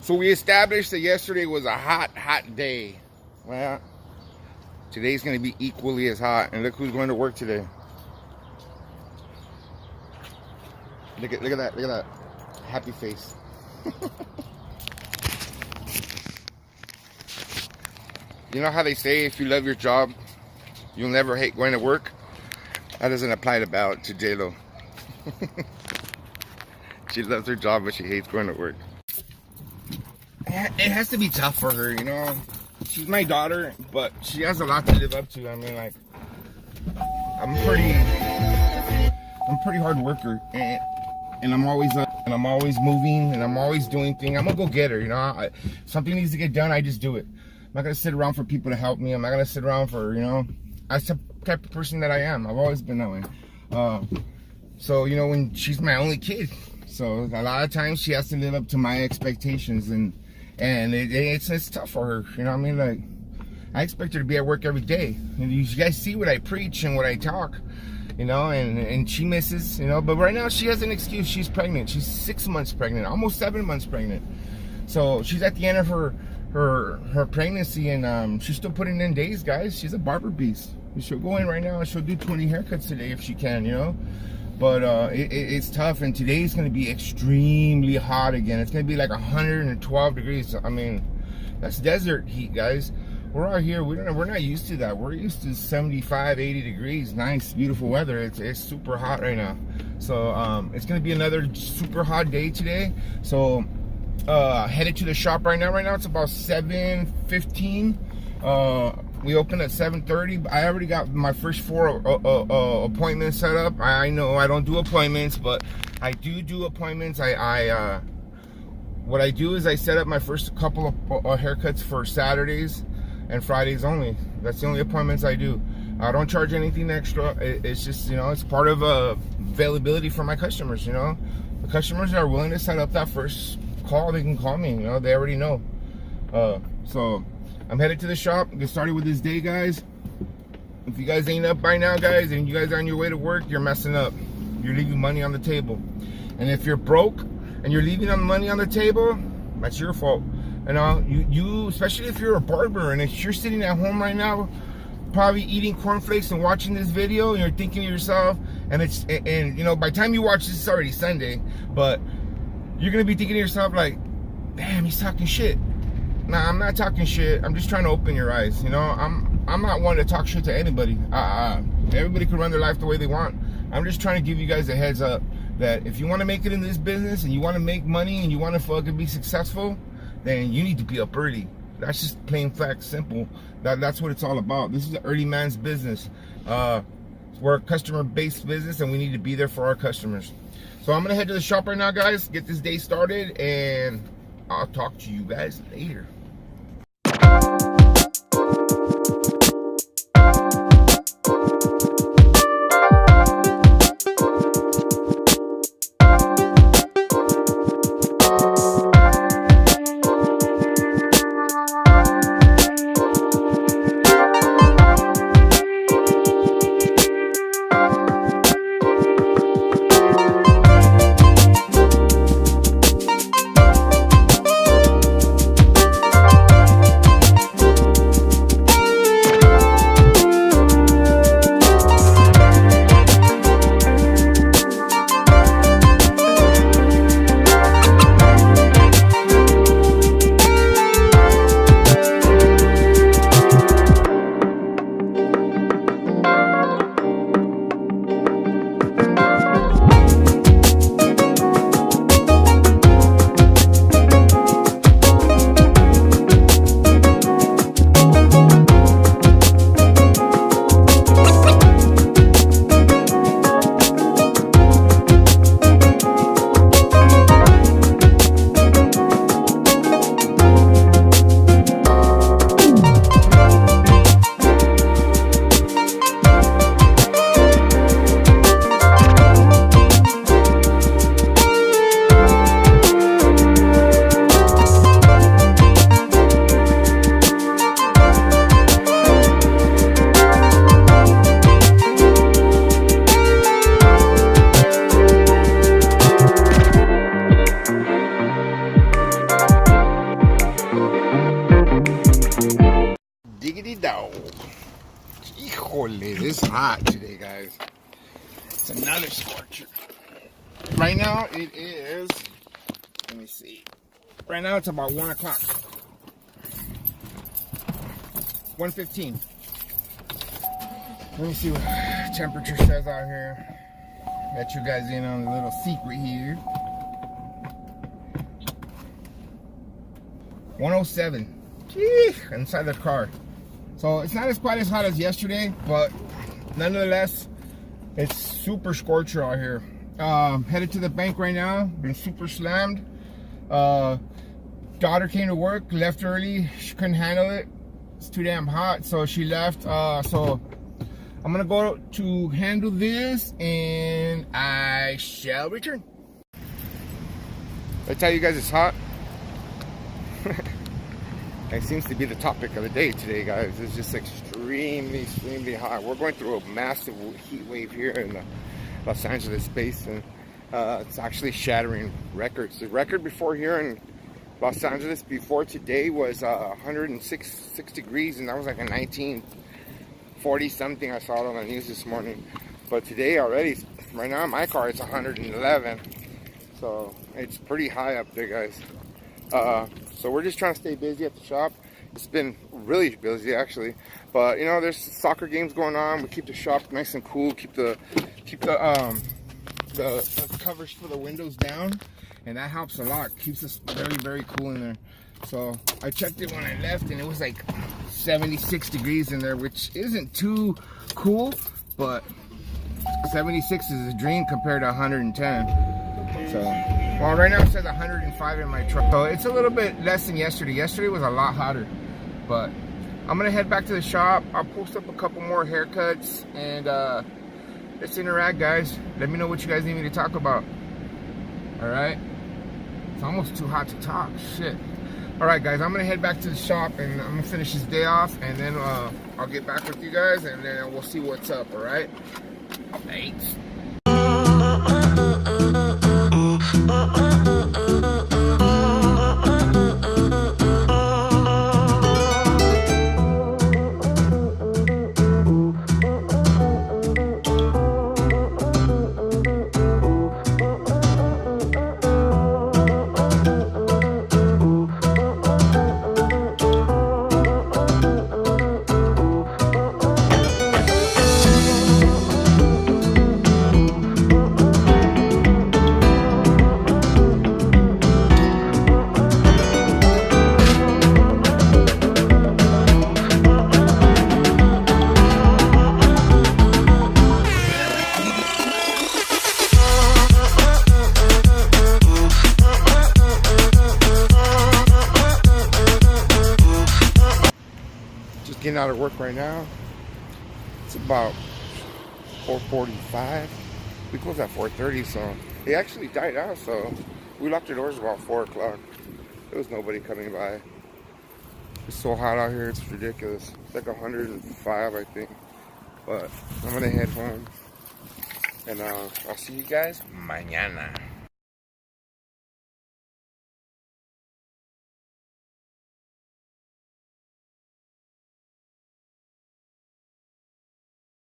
So we established that yesterday was a hot day. Well, today's going to be equally as hot. And look who's going to work today. Look at that happy face. You know how they say if you love your job, you'll never hate going to work? That doesn't apply to J-Lo. She loves her job, but she hates going to work. It has to be tough for her, you know. She's my daughter, but she has a lot to live up to. I mean, like, I'm a pretty hard worker, and I'm always up, and I'm always moving, and I'm always doing things. I'm a go-getter, you know. Something needs to get done, I just do it. I'm not gonna sit around for people to help me. I'm not gonna sit around for, you know. That's the type of person that I am. I've always been that way. So, you know, when she's my only kid, so a lot of times she has to live up to my expectations, and it's tough for her, you know what I mean? Like, I expect her to be at work every day. And you guys see what I preach and what I talk, you know, and she misses, you know. But right now she has an excuse. She's pregnant. She's 6 months pregnant, almost 7 months pregnant. So she's at the end of her pregnancy, and she's still putting in days, guys. She's a barber beast. She'll go in right now and she'll do 20 haircuts today if she can, you know. But it's tough, and today's going to be extremely hot again. It's going to be like 112 degrees. I mean, that's desert heat, guys. We're out here. We're not used to that. We're used to 75, 80 degrees. Nice, beautiful weather. It's super hot right now. So it's going to be another super hot day today. So headed to the shop right now. Right now it's about 7:15. We open at 7:30. I already got my first 4 appointments set up. I know I don't do appointments, but I do appointments. What I do is I set up my first couple of haircuts for Saturdays and Fridays only. That's the only appointments I do. I don't charge anything extra. It's just, you know, it's part of availability for my customers, you know. The customers that are willing to set up that first call, they can call me, you know. They already know. So I'm headed to the shop. Get started with this day, guys. If you guys ain't up by now, guys, and you guys are on your way to work, you're messing up. You're leaving money on the table. And if you're broke and you're leaving money on the table, that's your fault. You know, you especially if you're a barber, and if you're sitting at home right now, probably eating cornflakes and watching this video, and you're thinking to yourself, and you know, by the time you watch this, it's already Sunday, but you're gonna be thinking to yourself like, damn, he's talking shit. Nah, I'm not talking shit. I'm just trying to open your eyes. You know, I'm not one to talk shit to anybody. Everybody can run their life the way they want. I'm just trying to give you guys a heads up that if you want to make it in this business, and you want to make money, and you want to fucking be successful, then you need to be up early. That's just plain fact, simple. That's what it's all about. This is an early man's business. We're a customer-based business, and we need to be there for our customers. So I'm gonna head to the shop right now, guys. Get this day started, and I'll talk to you guys later. It's hot today, guys. It's another scorcher. Right now it is, let me see. Right now it's about 1 o'clock. 1:15. Let me see what temperature says out here. Let you guys in on a little secret here. 107. Gee, inside the car. So it's not quite as hot as yesterday, but nonetheless, it's super scorcher out here. Headed to the bank right now. Been super slammed. Daughter came to work, left early. She couldn't handle it. It's too damn hot, so she left. So I'm gonna go to handle this, and I shall return. I tell you guys it's hot. It seems to be the topic of the day today, guys. It's just extremely hot. We're going through a massive heat wave here in the Los Angeles basin. It's actually shattering records. The record before here in Los Angeles before today was 106 degrees, and that was like a 1940 something. I saw it on the news this morning. But today already, right now in my car, it's 111. So it's pretty high up there, guys. So we're just trying to stay busy at the shop. It's been really busy actually, but you know, there's soccer games going on. We keep the shop nice and cool. Keep the covers for the windows down, and that helps a lot. Keeps us very cool in there. So I checked it when I left, and it was like 76 degrees in there, which isn't too cool, but 76 is a dream compared to 110. So, well, right now it says 105 in my truck. So it's a little bit less than yesterday. Yesterday was a lot hotter. But I'm gonna head back to the shop. I'll post up a couple more haircuts, and let's interact, guys. Let me know what you guys need me to talk about. All right? It's almost too hot to talk. Shit. All right, guys. I'm gonna head back to the shop, and I'm gonna finish this day off, and then I'll get back with you guys, and then we'll see what's up. All right? Thanks. Getting out of work right now. It's about 4:45. We closed at 4:30, so they actually died out. So we locked the doors about 4 o'clock. There was nobody coming by. It's so hot out here, it's ridiculous. It's like 105, I think. But I'm gonna head home, and I'll see you guys mañana.